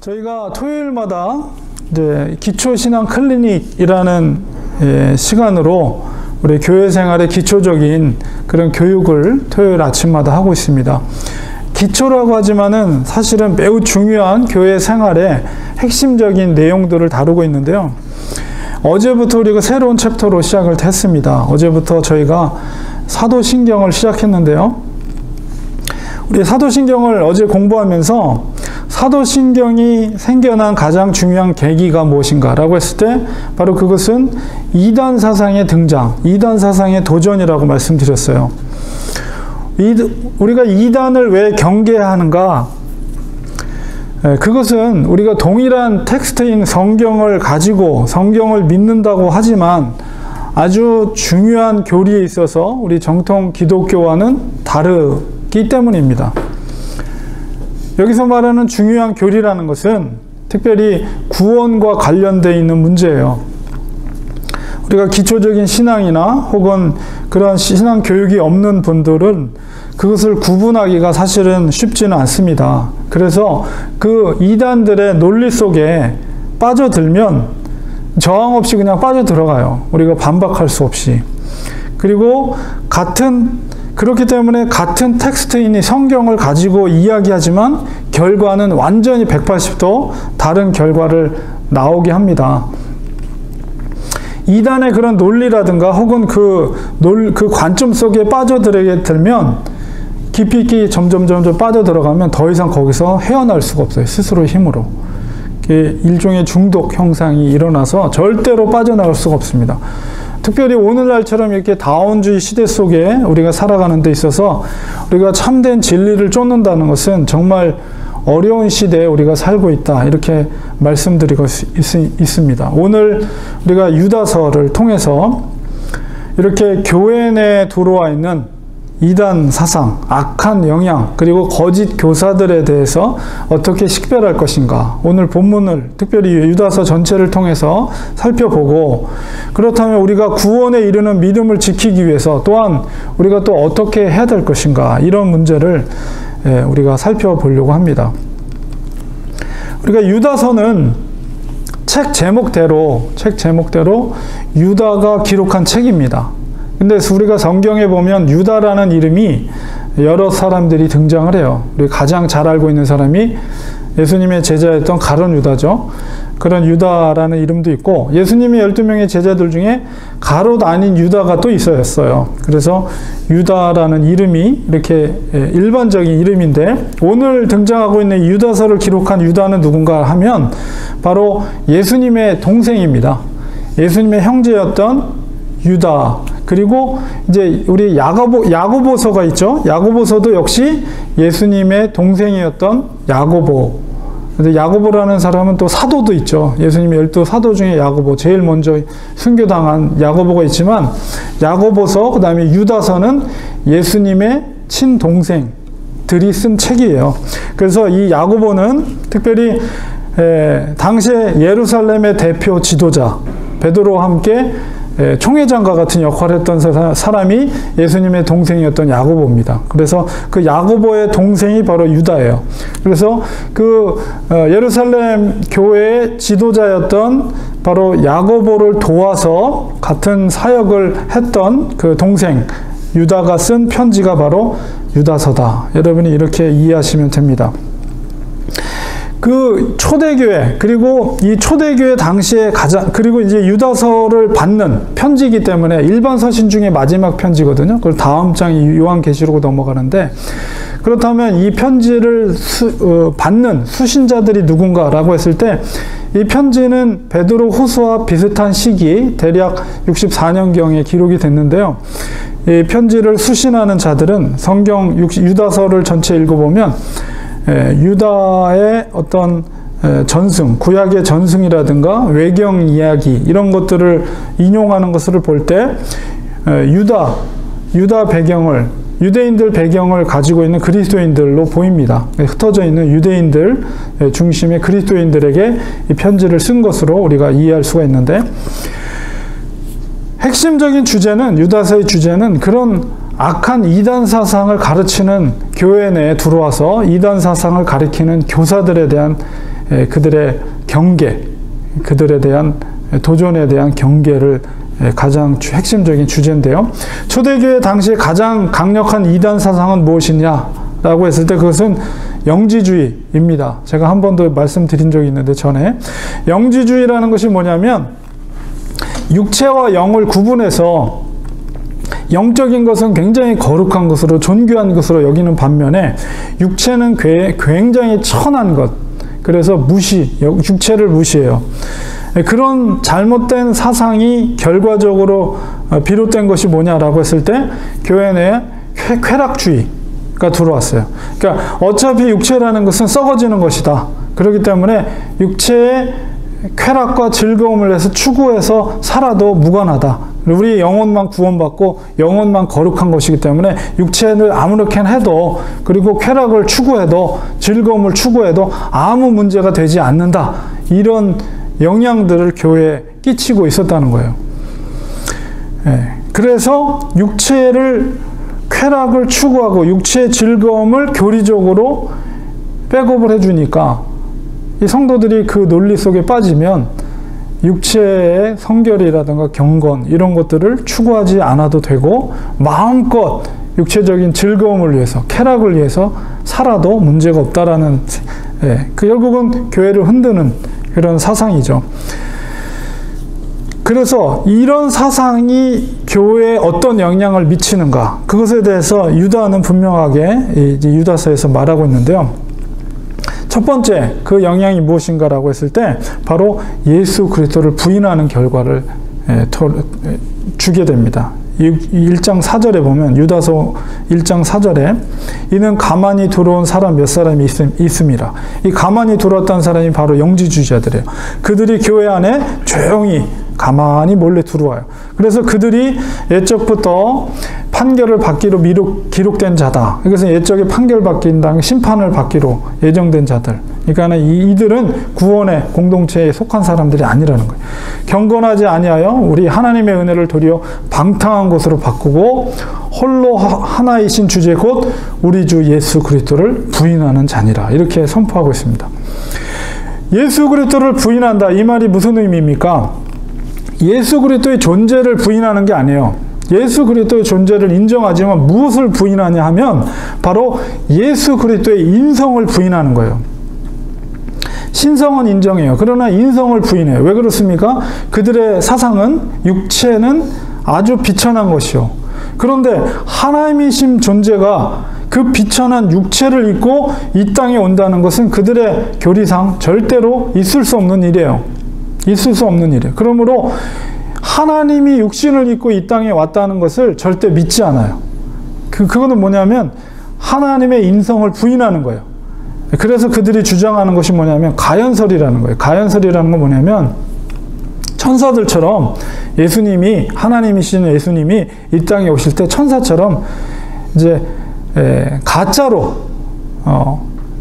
저희가 토요일마다 이제 기초신앙 클리닉이라는 시간으로 우리 교회 생활의 기초적인 그런 교육을 토요일 아침마다 하고 있습니다. 기초라고 하지만은 사실은 매우 중요한 교회 생활의 핵심적인 내용들을 다루고 있는데요. 어제부터 우리가 새로운 챕터로 시작을 했습니다. 어제부터 저희가 사도신경을 시작했는데요. 우리 사도신경을 어제 공부하면서 사도신경이 생겨난 가장 중요한 계기가 무엇인가 라고 했을 때 바로 그것은 이단 사상의 등장, 이단 사상의 도전이라고 말씀드렸어요. 우리가 이단을 왜 경계해야 하는가? 그것은 우리가 동일한 텍스트인 성경을 가지고 성경을 믿는다고 하지만 아주 중요한 교리에 있어서 우리 정통 기독교와는 다르기 때문입니다. 여기서 말하는 중요한 교리라는 것은 특별히 구원과 관련되어 있는 문제예요. 우리가 기초적인 신앙이나 혹은 그런 신앙 교육이 없는 분들은 그것을 구분하기가 사실은 쉽지는 않습니다. 그래서 그 이단들의 논리 속에 빠져들면 저항 없이 그냥 빠져들어가요. 우리가 반박할 수 없이. 그리고 그렇기 때문에 같은 텍스트인 성경을 가지고 이야기하지만 결과는 완전히 180도 다른 결과를 나오게 합니다. 이단의 그런 논리라든가 혹은 그 관점 속에 빠져들게 되면 깊이 있게 점점 빠져들어가면 더 이상 거기서 헤어날 수가 없어요. 스스로의 힘으로. 일종의 중독 형상이 일어나서 절대로 빠져나갈 수가 없습니다. 특별히 오늘날처럼 이렇게 다원주의 시대 속에 우리가 살아가는 데 있어서 우리가 참된 진리를 쫓는다는 것은 정말 어려운 시대에 우리가 살고 있다. 이렇게 말씀드리고 있습니다. 오늘 우리가 유다서를 통해서 이렇게 교회 내에 들어와 있는 이단 사상, 악한 영향, 그리고 거짓 교사들에 대해서 어떻게 식별할 것인가. 오늘 본문을 특별히 유다서 전체를 통해서 살펴보고, 그렇다면 우리가 구원에 이르는 믿음을 지키기 위해서 또한 우리가 또 어떻게 해야 될 것인가. 이런 문제를 우리가 살펴보려고 합니다. 우리가 유다서는 책 제목대로 유다가 기록한 책입니다. 근데 우리가 성경에 보면 유다라는 이름이 여러 사람들이 등장을 해요. 우리 가장 잘 알고 있는 사람이 예수님의 제자였던 가룟 유다죠. 그런 유다라는 이름도 있고 예수님의 12명의 제자들 중에 가롯 아닌 유다가 또 있었어요. 그래서 유다라는 이름이 이렇게 일반적인 이름인데 오늘 등장하고 있는 유다서를 기록한 유다는 누군가 하면 바로 예수님의 동생입니다. 예수님의 형제였던 유다. 그리고 이제 우리 야고보서가 있죠. 야고보서도 역시 예수님의 동생이었던 야고보. 근데 야고보라는 사람은 또 사도도 있죠. 예수님의 12사도 중에 야고보, 제일 먼저 순교당한 야고보가 있지만 야고보서, 그 다음에 유다서는 예수님의 친동생들이 쓴 책이에요. 그래서 이 야고보는 특별히 당시에 예루살렘의 대표 지도자 베드로와 함께 총회장과 같은 역할을 했던 사람이 예수님의 동생이었던 야고보입니다. 그래서 그 야고보의 동생이 바로 유다예요. 그래서 그 예루살렘 교회의 지도자였던 바로 야고보를 도와서 같은 사역을 했던 그 동생 유다가 쓴 편지가 바로 유다서다. 여러분이 이렇게 이해하시면 됩니다. 그 초대교회, 그리고 이 초대교회 당시에 그리고 이제 유다서를 받는 편지이기 때문에 일반 서신 중에 마지막 편지거든요. 그걸 다음 장이 요한계시록으로 넘어가는데, 그렇다면 이 편지를 받는 수신자들이 누군가라고 했을 때, 이 편지는 베드로 후서와 비슷한 시기, 대략 64년경에 기록이 됐는데요. 이 편지를 수신하는 자들은 성경 유다서를 전체 읽어보면 유다의 어떤 전승, 구약의 전승이라든가 외경 이야기 이런 것들을 인용하는 것을 볼 때 유다 배경을, 유대인들 배경을 가지고 있는 그리스도인들로 보입니다. 흩어져 있는 유대인들 중심의 그리스도인들에게 이 편지를 쓴 것으로 우리가 이해할 수가 있는데, 핵심적인 주제는, 유다서의 주제는 그런 악한 이단 사상을 가르치는 교회 내에 들어와서 이단 사상을 가리키는 교사들에 대한 그들의 경계, 그들에 대한 도전에 대한 경계를 가장 핵심적인 주제인데요. 초대교회 당시에 가장 강력한 이단 사상은 무엇이냐라고 했을 때 그것은 영지주의입니다. 제가 한 번도 말씀드린 적이 있는데 전에 영지주의라는 것이 뭐냐면 육체와 영을 구분해서 영적인 것은 굉장히 거룩한 것으로 존귀한 것으로 여기는 반면에 육체는 굉장히 천한 것, 그래서 육체를 무시해요. 그런 잘못된 사상이 결과적으로 비롯된 것이 뭐냐라고 했을 때 교회 내에 쾌락주의가 들어왔어요. 그러니까 어차피 육체라는 것은 썩어지는 것이다. 그렇기 때문에 육체의 쾌락과 즐거움을 해서 추구해서 살아도 무관하다. 우리 영혼만 구원받고 영혼만 거룩한 것이기 때문에 육체를 아무렇게나 해도, 그리고 쾌락을 추구해도, 즐거움을 추구해도 아무 문제가 되지 않는다. 이런 영향들을 교회에 끼치고 있었다는 거예요. 그래서 육체를 쾌락을 추구하고 육체의 즐거움을 교리적으로 백업을 해주니까 이 성도들이 그 논리 속에 빠지면 육체의 성결이라든가 경건 이런 것들을 추구하지 않아도 되고 마음껏 육체적인 즐거움을 위해서, 쾌락을 위해서 살아도 문제가 없다라는, 결국은 교회를 흔드는 그런 사상이죠. 그래서 이런 사상이 교회에 어떤 영향을 미치는가, 그것에 대해서 유다는 분명하게 이제 유다서에서 말하고 있는데요. 첫 번째 그 영향이 무엇인가라고 했을 때 바로 예수 그리스도를 부인하는 결과를 주게 됩니다. 1장 4절에 보면, 유다서 1장 4절에 이는 가만히 들어온 사람 몇 사람이 있음이라. 이 가만히 들어왔다는 사람이 바로 영지주의자들이에요. 그들이 교회 안에 조용히 가만히 몰래 들어와요. 그래서 그들이 옛적부터 판결을 받기로 기록된 자다. 그래서 옛적에 판결 받긴 다음에 심판을 받기로 예정된 자들. 그러니까 이들은 구원의 공동체에 속한 사람들이 아니라는 거예요. 경건하지 아니하여 우리 하나님의 은혜를 도리어 방탕한 것으로 바꾸고 홀로 하나이신 주제 곧 우리 주 예수 그리스도를 부인하는 자니라. 이렇게 선포하고 있습니다. 예수 그리스도를 부인한다. 이 말이 무슨 의미입니까? 예수 그리스도의 존재를 부인하는 게 아니에요. 예수 그리스도의 존재를 인정하지만 무엇을 부인하냐 하면 바로 예수 그리스도의 인성을 부인하는 거예요. 신성은 인정해요. 그러나 인성을 부인해요. 왜 그렇습니까? 그들의 사상은 육체는 아주 비천한 것이요. 그런데 하나님이신 존재가 그 비천한 육체를 입고 이 땅에 온다는 것은 그들의 교리상 절대로 있을 수 없는 일이에요. 있을 수 없는 일이에요. 그러므로 하나님이 육신을 입고 이 땅에 왔다는 것을 절대 믿지 않아요. 그거는 뭐냐면 하나님의 인성을 부인하는 거예요. 그래서 그들이 주장하는 것이 뭐냐면 가연설이라는 거예요. 가연설이라는 건 뭐냐면 천사들처럼 예수님이, 하나님이신 예수님이 이 땅에 오실 때 천사처럼 이제 가짜로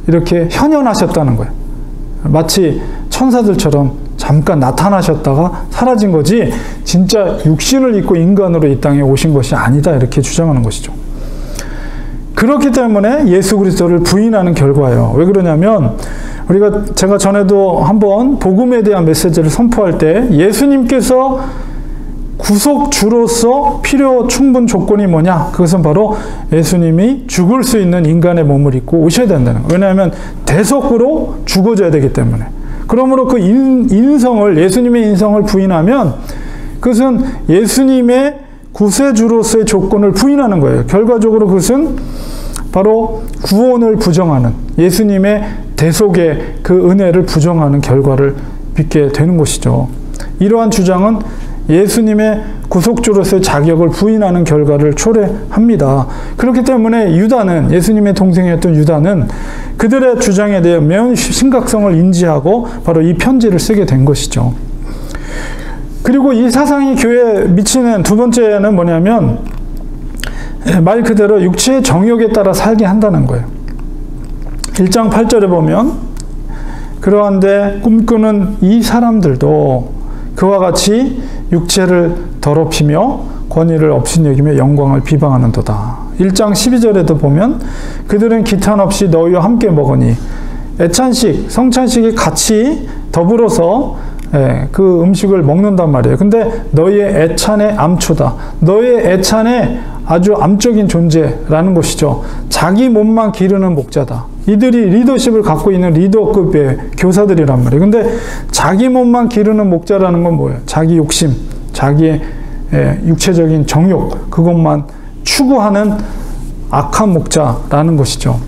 이렇게 현현하셨다는 거예요. 마치 천사들처럼 잠깐 나타나셨다가 사라진 거지 진짜 육신을 입고 인간으로 이 땅에 오신 것이 아니다, 이렇게 주장하는 것이죠. 그렇기 때문에 예수 그리스도를 부인하는 결과예요. 왜 그러냐면 제가 전에도 한번 복음에 대한 메시지를 선포할 때 예수님께서 구속주로서 필요 충분 조건이 뭐냐? 그것은 바로 예수님이 죽을 수 있는 인간의 몸을 입고 오셔야 된다는 거예요. 왜냐하면 대속으로 죽어져야 되기 때문에. 그러므로 그 인성을, 예수님의 인성을 부인하면 그것은 예수님의 구세주로서의 조건을 부인하는 거예요. 결과적으로 그것은 바로 구원을 부정하는, 예수님의 대속의 그 은혜를 부정하는 결과를 빚게 되는 것이죠. 이러한 주장은 예수님의 구속주로서의 자격을 부인하는 결과를 초래합니다. 그렇기 때문에 유다는, 예수님의 동생이었던 유다는 그들의 주장에 대해 매우 심각성을 인지하고 바로 이 편지를 쓰게 된 것이죠. 그리고 이 사상이 교회에 미치는 두 번째는 뭐냐면 말 그대로 육체의 정욕에 따라 살게 한다는 거예요. 1장 8절에 보면 그러한데 꿈꾸는 이 사람들도 그와 같이 육체를 더럽히며 권위를 업신여기며 영광을 비방하는도다. 1장 12절에도 보면 그들은 기탄 없이 너희와 함께 먹으니 애찬식, 성찬식이 같이 더불어서 그 음식을 먹는단 말이에요. 근데 너희의 애찬의 암초다. 너의 애찬의 아주 암적인 존재라는 것이죠. 자기 몸만 기르는 목자다. 이들이 리더십을 갖고 있는 리더급의 교사들이란 말이에요. 근데 자기 몸만 기르는 목자라는 건 뭐예요? 자기 욕심, 자기의 육체적인 정욕, 그것만 추구하는 악한 목자라는 것이죠.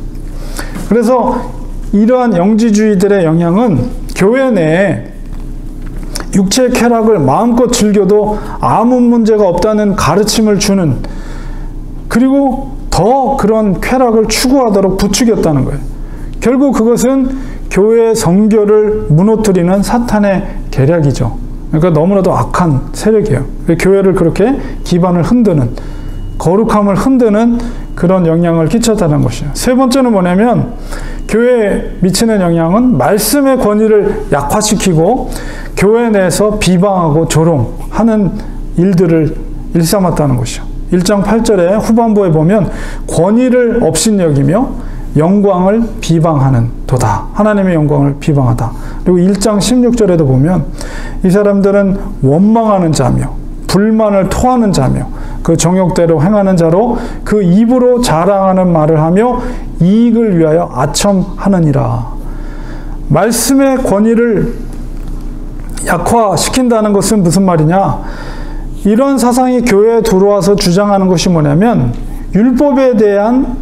그래서 이러한 영지주의들의 영향은 교회 내에 육체의 쾌락을 마음껏 즐겨도 아무 문제가 없다는 가르침을 주는, 그리고 더 그런 쾌락을 추구하도록 부추겼다는 거예요. 결국 그것은 교회의 성결을 무너뜨리는 사탄의 계략이죠. 그러니까 너무나도 악한 세력이에요. 교회를 그렇게 기반을 흔드는, 거룩함을 흔드는 그런 영향을 끼쳤다는 것이에요. 세 번째는 뭐냐면, 교회에 미치는 영향은 말씀의 권위를 약화시키고 교회 내에서 비방하고 조롱하는 일들을 일삼았다는 것이죠. 1장 8절에 후반부에 보면 권위를 업신여기며 영광을 비방하는 도다. 하나님의 영광을 비방하다. 그리고 1장 16절에도 보면 이 사람들은 원망하는 자며 불만을 토하는 자며 그 정욕대로 행하는 자로 그 입으로 자랑하는 말을 하며 이익을 위하여 아첨하느니라. 말씀의 권위를 약화시킨다는 것은 무슨 말이냐? 이런 사상이 교회에 들어와서 주장하는 것이 뭐냐면, 율법에 대한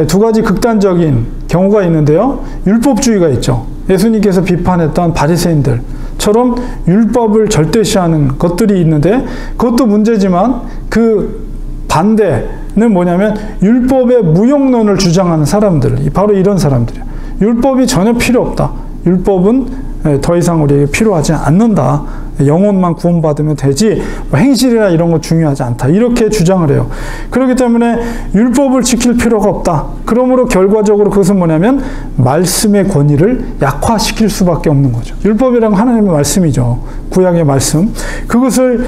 두 가지 극단적인 경우가 있는데요. 율법주의가 있죠. 예수님께서 비판했던 바리새인들처럼 율법을 절대시하는 것들이 있는데, 그것도 문제지만 그 반대는 뭐냐면 율법의 무용론을 주장하는 사람들, 바로 이런 사람들이에요. 율법이 전혀 필요 없다. 율법은 더 이상 우리에게 필요하지 않는다. 영혼만 구원받으면 되지 행실이나 이런 거 중요하지 않다. 이렇게 주장을 해요. 그렇기 때문에 율법을 지킬 필요가 없다. 그러므로 결과적으로 그것은 뭐냐면 말씀의 권위를 약화시킬 수밖에 없는 거죠. 율법이란 하나님의 말씀이죠. 구약의 말씀. 그것을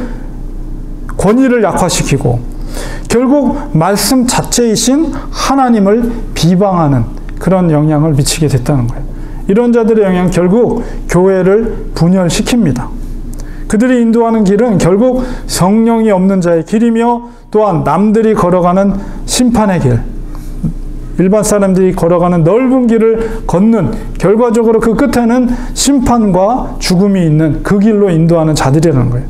권위를 약화시키고 결국 말씀 자체이신 하나님을 비방하는 그런 영향을 미치게 됐다는 거예요. 이런 자들의 영향 결국 교회를 분열시킵니다. 그들이 인도하는 길은 결국 성령이 없는 자의 길이며 또한 남들이 걸어가는 심판의 길, 일반 사람들이 걸어가는 넓은 길을 걷는, 결과적으로 그 끝에는 심판과 죽음이 있는 그 길로 인도하는 자들이라는 거예요.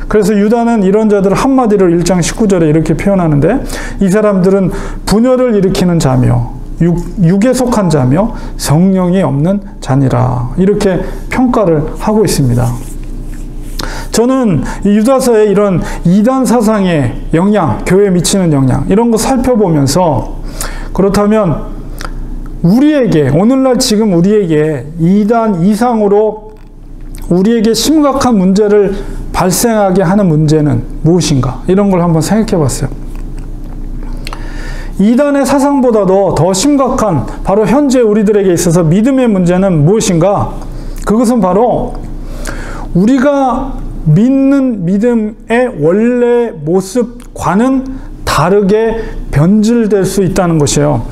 그래서 유다는 이런 자들을 한마디로 1장 19절에 이렇게 표현하는데, 이 사람들은 분열을 일으키는 자며 육에 속한 자며 성령이 없는 자니라, 이렇게 평가를 하고 있습니다. 저는 이 유다서의 이런 이단 사상의 영향, 교회에 미치는 영향, 이런 거 살펴보면서, 그렇다면 우리에게, 오늘날 지금 우리에게 이단 이상으로 우리에게 심각한 문제를 발생하게 하는 문제는 무엇인가? 이런 걸 한번 생각해 봤어요. 이단의 사상보다도 더 심각한 바로 현재 우리들에게 있어서 믿음의 문제는 무엇인가? 그것은 바로 우리가 믿는 믿음의 원래 모습과는 다르게 변질될 수 있다는 것이에요.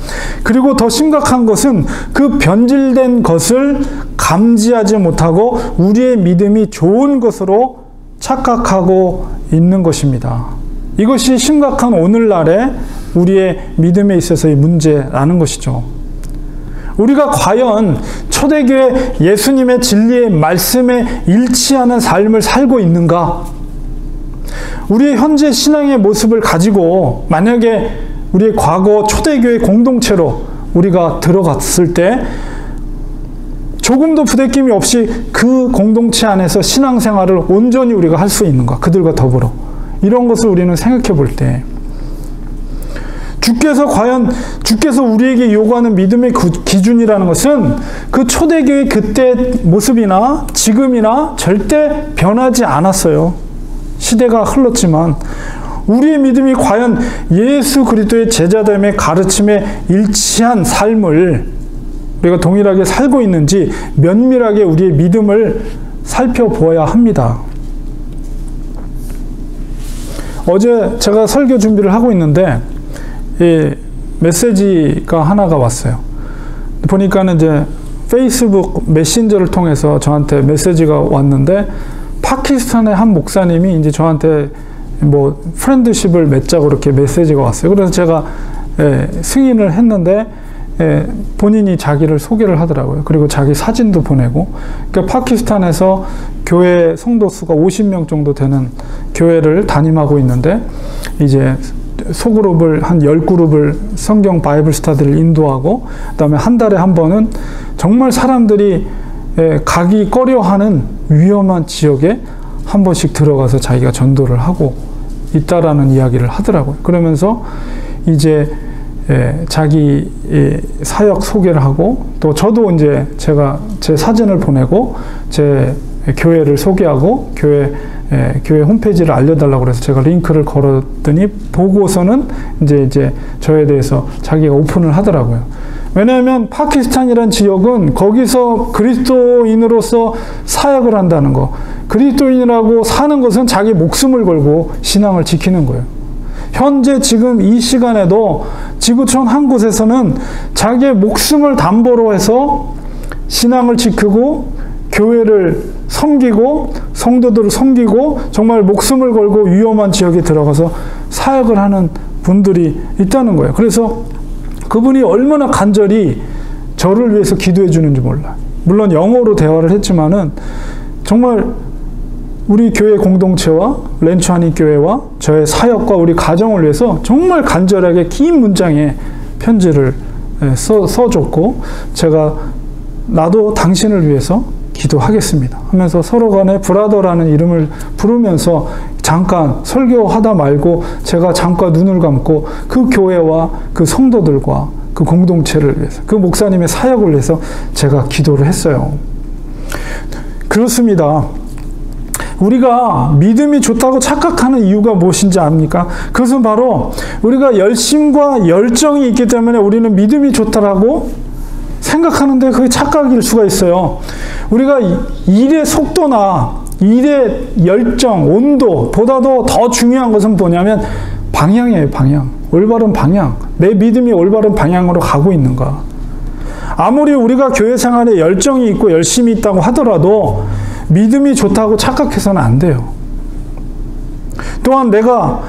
그리고 더 심각한 것은 그 변질된 것을 감지하지 못하고 우리의 믿음이 좋은 것으로 착각하고 있는 것입니다. 이것이 심각한 오늘날의 우리의 믿음에 있어서의 문제라는 것이죠. 우리가 과연 초대교회 예수님의 진리의 말씀에 일치하는 삶을 살고 있는가? 우리의 현재 신앙의 모습을 가지고 만약에 우리의 과거 초대교회 공동체로 우리가 들어갔을 때 조금도 부대낌이 없이 그 공동체 안에서 신앙생활을 온전히 우리가 할 수 있는가? 그들과 더불어. 이런 것을 우리는 생각해 볼 때, 주께서 우리에게 요구하는 믿음의 기준이라는 것은 그 초대교회 그때 모습이나 지금이나 절대 변하지 않았어요. 시대가 흘렀지만 우리의 믿음이 과연 예수 그리스도의 제자됨의 가르침에 일치한 삶을 우리가 동일하게 살고 있는지 면밀하게 우리의 믿음을 살펴보아야 합니다. 어제 제가 설교 준비를 하고 있는데 이 메시지가 하나가 왔어요. 보니까는 이제 페이스북 메신저를 통해서 저한테 메시지가 왔는데, 파키스탄의 한 목사님이 이제 저한테 뭐 프렌드십을 맺자고 이렇게 메시지가 왔어요. 그래서 제가 승인을 했는데, 본인이 자기를 소개를 하더라고요. 그리고 자기 사진도 보내고. 그러니까 파키스탄에서 교회 성도 수가 50명 정도 되는 교회를 담임하고 있는데, 이제 소그룹을 한 10그룹을 성경 바이블 스터디를 인도하고, 그다음에 한 달에 한 번은 정말 사람들이 가기 꺼려하는 위험한 지역에 한 번씩 들어가서 자기가 전도를 하고 있다라는 이야기를 하더라고요. 그러면서 이제 자기 사역 소개를 하고, 또 저도 이제 제가 제 사진을 보내고 제 교회를 소개하고 교회 홈페이지를 알려달라고 그래서 제가 링크를 걸었더니, 보고서는 이제 저에 대해서 자기가 오픈을 하더라고요. 왜냐하면 파키스탄이란 지역은 거기서 그리스도인으로서 사역을 한다는 거, 그리스도인이라고 사는 것은 자기 목숨을 걸고 신앙을 지키는 거예요. 현재 지금 이 시간에도 지구촌 한 곳에서는 자기의 목숨을 담보로 해서 신앙을 지키고 교회를 섬기고 성도들을 섬기고 정말 목숨을 걸고 위험한 지역에 들어가서 사역을 하는 분들이 있다는 거예요. 그래서 그분이 얼마나 간절히 저를 위해서 기도해 주는지 몰라요. 물론 영어로 대화를 했지만은 정말 우리 교회 공동체와 렌추아니 교회와 저의 사역과 우리 가정을 위해서 정말 간절하게 긴 문장의 편지를 써줬고, 제가 나도 당신을 위해서 기도하겠습니다 하면서 서로 간에 브라더라는 이름을 부르면서 잠깐 설교하다 말고 제가 잠깐 눈을 감고 그 교회와 그 성도들과 그 공동체를 위해서, 그 목사님의 사역을 위해서 제가 기도를 했어요. 그렇습니다. 우리가 믿음이 좋다고 착각하는 이유가 무엇인지 압니까? 그것은 바로 우리가 열심과 열정이 있기 때문에 우리는 믿음이 좋다라고 생각하는데 그게 착각일 수가 있어요. 우리가 일의 속도나 일의 열정, 온도보다도 더 중요한 것은 뭐냐면 방향이에요. 방향. 올바른 방향. 내 믿음이 올바른 방향으로 가고 있는가. 아무리 우리가 교회 생활에 열정이 있고 열심히 있다고 하더라도 믿음이 좋다고 착각해서는 안 돼요. 또한 내가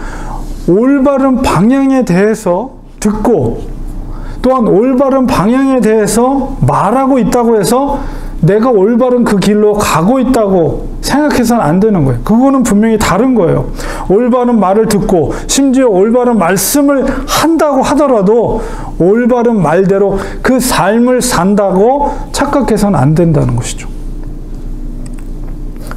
올바른 방향에 대해서 듣고, 또한 올바른 방향에 대해서 말하고 있다고 해서 내가 올바른 그 길로 가고 있다고 생각해서는 안 되는 거예요. 그거는 분명히 다른 거예요. 올바른 말을 듣고 심지어 올바른 말씀을 한다고 하더라도 올바른 말대로 그 삶을 산다고 착각해서는 안 된다는 것이죠.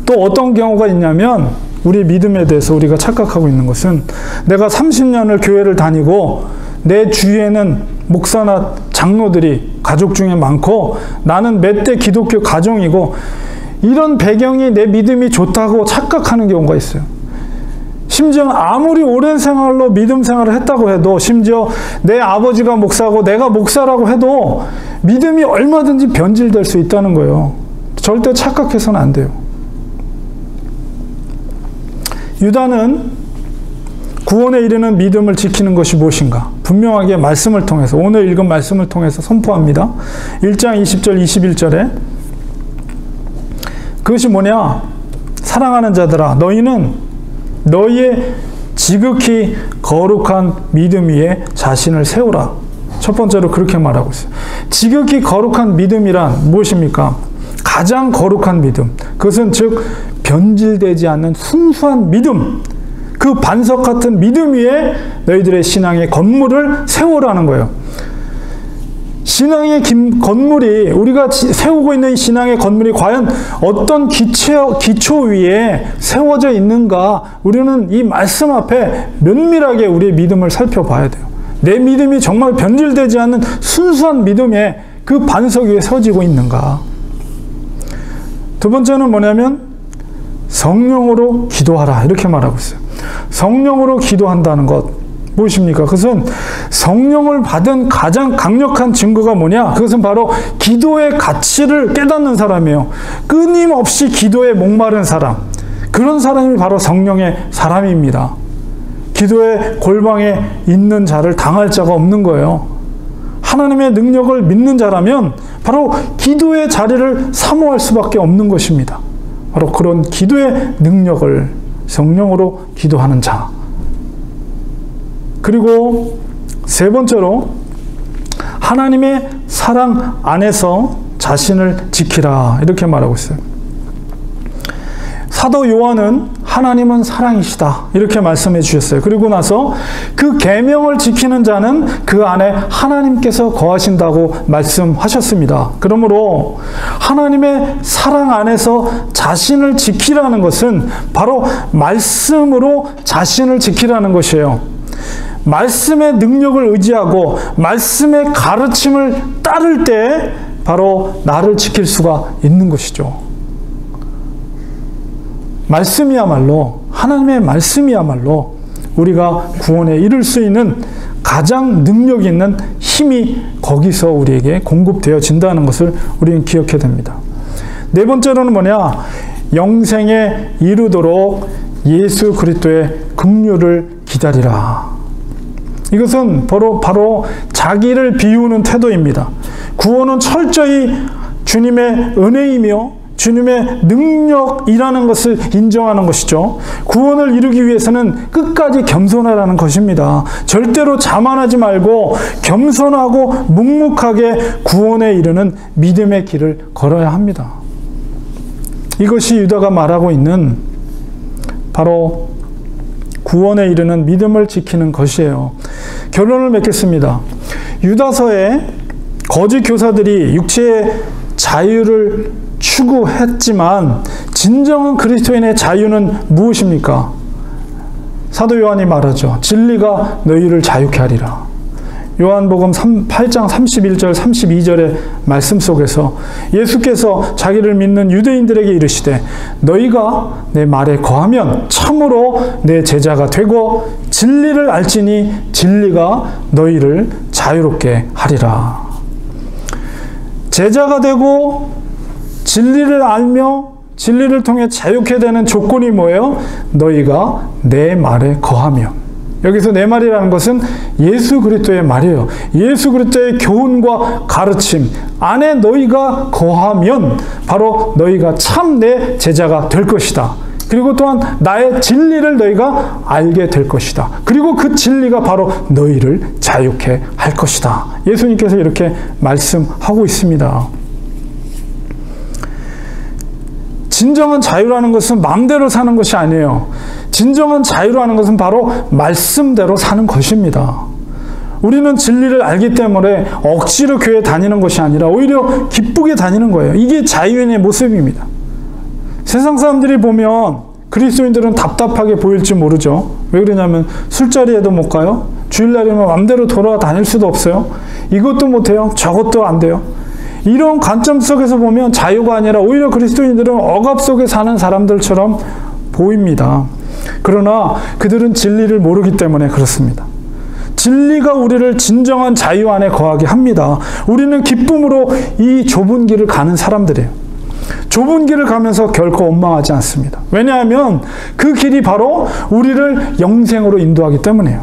또 어떤 경우가 있냐면, 우리 믿음에 대해서 우리가 착각하고 있는 것은, 내가 30년을 교회를 다니고 내 주위에는 목사나 장로들이 가족 중에 많고 나는 몇 대 기독교 가정이고, 이런 배경이 내 믿음이 좋다고 착각하는 경우가 있어요. 심지어 아무리 오랜 생활로 믿음 생활을 했다고 해도, 심지어 내 아버지가 목사고 내가 목사라고 해도 믿음이 얼마든지 변질될 수 있다는 거예요. 절대 착각해서는 안 돼요. 유다는 구원에 이르는 믿음을 지키는 것이 무엇인가? 분명하게 말씀을 통해서, 오늘 읽은 말씀을 통해서 선포합니다. 1장 20절 21절에 그것이 뭐냐? 사랑하는 자들아, 너희는 너희의 지극히 거룩한 믿음 위에 자신을 세우라. 첫 번째로 그렇게 말하고 있어요. 지극히 거룩한 믿음이란 무엇입니까? 가장 거룩한 믿음. 그것은 즉 변질되지 않는 순수한 믿음, 그 반석 같은 믿음 위에 너희들의 신앙의 건물을 세우라는 거예요. 신앙의 건물이, 우리가 세우고 있는 신앙의 건물이 과연 어떤 기초 위에 세워져 있는가, 우리는 이 말씀 앞에 면밀하게 우리의 믿음을 살펴봐야 돼요. 내 믿음이 정말 변질되지 않는 순수한 믿음에 그 반석 위에 세워지고 있는가. 두 번째는 뭐냐면 성령으로 기도하라, 이렇게 말하고 있어요. 성령으로 기도한다는 것 무엇입니까? 그것은 성령을 받은 가장 강력한 증거가 뭐냐? 그것은 바로 기도의 가치를 깨닫는 사람이에요. 끊임없이 기도에 목마른 사람, 그런 사람이 바로 성령의 사람입니다. 기도의 골방에 있는 자를 당할 자가 없는 거예요. 하나님의 능력을 믿는 자라면 바로 기도의 자리를 사모할 수밖에 없는 것입니다. 바로 그런 기도의 능력을 성령으로 기도하는 자. 그리고 세 번째로 하나님의 사랑 안에서 자신을 지키라 이렇게 말하고 있어요. 사도 요한은 하나님은 사랑이시다 이렇게 말씀해 주셨어요. 그리고 나서 그 계명을 지키는 자는 그 안에 하나님께서 거하신다고 말씀하셨습니다. 그러므로 하나님의 사랑 안에서 자신을 지키라는 것은 바로 말씀으로 자신을 지키라는 것이에요. 말씀의 능력을 의지하고 말씀의 가르침을 따를 때 바로 나를 지킬 수가 있는 것이죠. 말씀이야말로, 하나님의 말씀이야말로 우리가 구원에 이를 수 있는 가장 능력 있는 힘이 거기서 우리에게 공급되어진다는 것을 우리는 기억해야 됩니다. 네 번째로는 뭐냐? 영생에 이르도록 예수 그리스도의 긍휼을 기다리라. 이것은 바로 자기를 비우는 태도입니다. 구원은 철저히 주님의 은혜이며 주님의 능력이라는 것을 인정하는 것이죠. 구원을 이루기 위해서는 끝까지 겸손하라는 것입니다. 절대로 자만하지 말고 겸손하고 묵묵하게 구원에 이르는 믿음의 길을 걸어야 합니다. 이것이 유다가 말하고 있는 바로 구원에 이르는 믿음을 지키는 것이에요. 결론을 맺겠습니다. 유다서에 거짓 교사들이 육체의 자유를 추구했지만 진정한 그리스도인의 자유는 무엇입니까? 사도 요한이 말하죠. 진리가 너희를 자유케 하리라. 요한복음 8장 31절 32절의 말씀 속에서 예수께서 자기를 믿는 유대인들에게 이르시되 너희가 내 말에 거하면 참으로 내 제자가 되고 진리를 알지니 진리가 너희를 자유롭게 하리라. 제자가 되고 진리를 알며 진리를 통해 자유케 되는 조건이 뭐예요? 너희가 내 말에 거하면. 여기서 내 말이라는 것은 예수 그리스도의 말이에요. 예수 그리스도의 교훈과 가르침 안에 너희가 거하면 바로 너희가 참 내 제자가 될 것이다. 그리고 또한 나의 진리를 너희가 알게 될 것이다. 그리고 그 진리가 바로 너희를 자유케 할 것이다. 예수님께서 이렇게 말씀하고 있습니다. 진정한 자유라는 것은 마음대로 사는 것이 아니에요. 진정한 자유라는 것은 바로 말씀대로 사는 것입니다. 우리는 진리를 알기 때문에 억지로 교회 다니는 것이 아니라 오히려 기쁘게 다니는 거예요. 이게 자유인의 모습입니다. 세상 사람들이 보면 그리스도인들은 답답하게 보일지 모르죠. 왜 그러냐면 술자리에도 못 가요. 주일날이면 마음대로 돌아다닐 수도 없어요. 이것도 못해요. 저것도 안 돼요. 이런 관점 속에서 보면 자유가 아니라 오히려 그리스도인들은 억압 속에 사는 사람들처럼 보입니다. 그러나 그들은 진리를 모르기 때문에 그렇습니다. 진리가 우리를 진정한 자유 안에 거하게 합니다. 우리는 기쁨으로 이 좁은 길을 가는 사람들이에요. 좁은 길을 가면서 결코 원망하지 않습니다. 왜냐하면 그 길이 바로 우리를 영생으로 인도하기 때문이에요.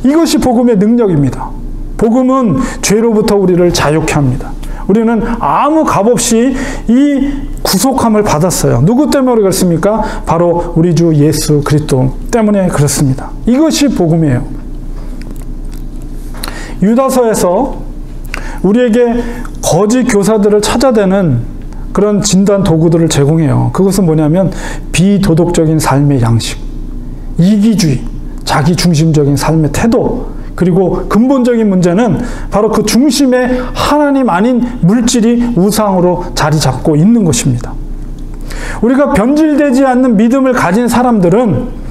이것이 복음의 능력입니다. 복음은 죄로부터 우리를 자유케 합니다. 우리는 아무 값 없이 이 구속함을 받았어요. 누구 때문에 그렇습니까? 바로 우리 주 예수 그리스도 때문에 그렇습니다. 이것이 복음이에요. 유다서에서 우리에게 거짓 교사들을 찾아대는 그런 진단 도구들을 제공해요. 그것은 뭐냐면 비도덕적인 삶의 양식, 이기주의, 자기중심적인 삶의 태도, 그리고 근본적인 문제는 바로 그 중심에 하나님 아닌 물질이 우상으로 자리 잡고 있는 것입니다. 우리가 변질되지 않는 믿음을 가진 사람들은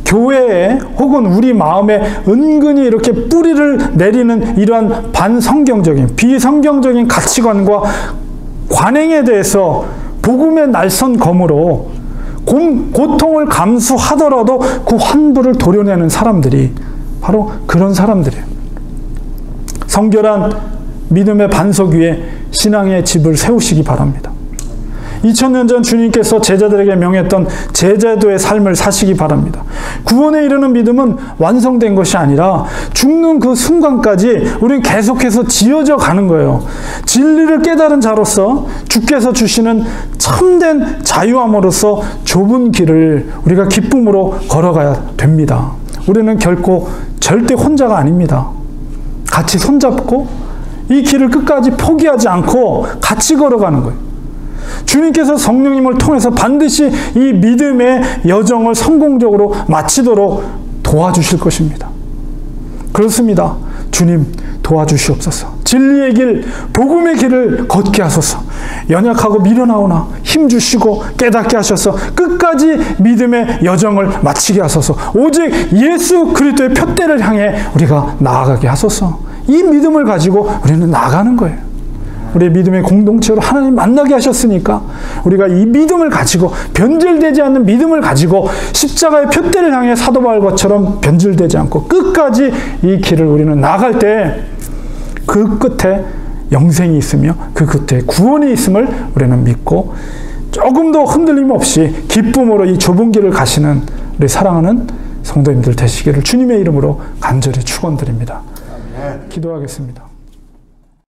교회에 혹은 우리 마음에 은근히 이렇게 뿌리를 내리는 이러한 반성경적인, 비성경적인 가치관과 관행에 대해서 복음의 날선 검으로 고통을 감수하더라도 그 환부를 도려내는 사람들이 바로 그런 사람들이에요. 성결한 믿음의 반석 위에 신앙의 집을 세우시기 바랍니다. 2000년 전 주님께서 제자들에게 명했던 제자도의 삶을 사시기 바랍니다. 구원에 이르는 믿음은 완성된 것이 아니라 죽는 그 순간까지 우리는 계속해서 지어져 가는 거예요. 진리를 깨달은 자로서 주께서 주시는 참된 자유함으로써 좁은 길을 우리가 기쁨으로 걸어가야 됩니다. 우리는 결코 절대 혼자가 아닙니다. 같이 손잡고 이 길을 끝까지 포기하지 않고 같이 걸어가는 거예요. 주님께서 성령님을 통해서 반드시 이 믿음의 여정을 성공적으로 마치도록 도와주실 것입니다. 그렇습니다. 주님 도와주시옵소서. 진리의 길, 복음의 길을 걷게 하소서. 연약하고 미련하오나 힘주시고 깨닫게 하셔서 끝까지 믿음의 여정을 마치게 하소서. 오직 예수 그리스도의 푯대를 향해 우리가 나아가게 하소서. 이 믿음을 가지고 우리는 나아가는 거예요. 우리의 믿음의 공동체로 하나님 만나게 하셨으니까 우리가 이 믿음을 가지고 변질되지 않는 믿음을 가지고 십자가의 푯대를 향해 사도 바울처럼 변질되지 않고 끝까지 이 길을 우리는 나아갈 때 그 끝에 영생이 있으며 그 끝에 구원이 있음을 우리는 믿고 조금도 흔들림 없이 기쁨으로 이 좁은 길을 가시는 우리 사랑하는 성도님들 되시기를 주님의 이름으로 간절히 축원드립니다. 기도하겠습니다.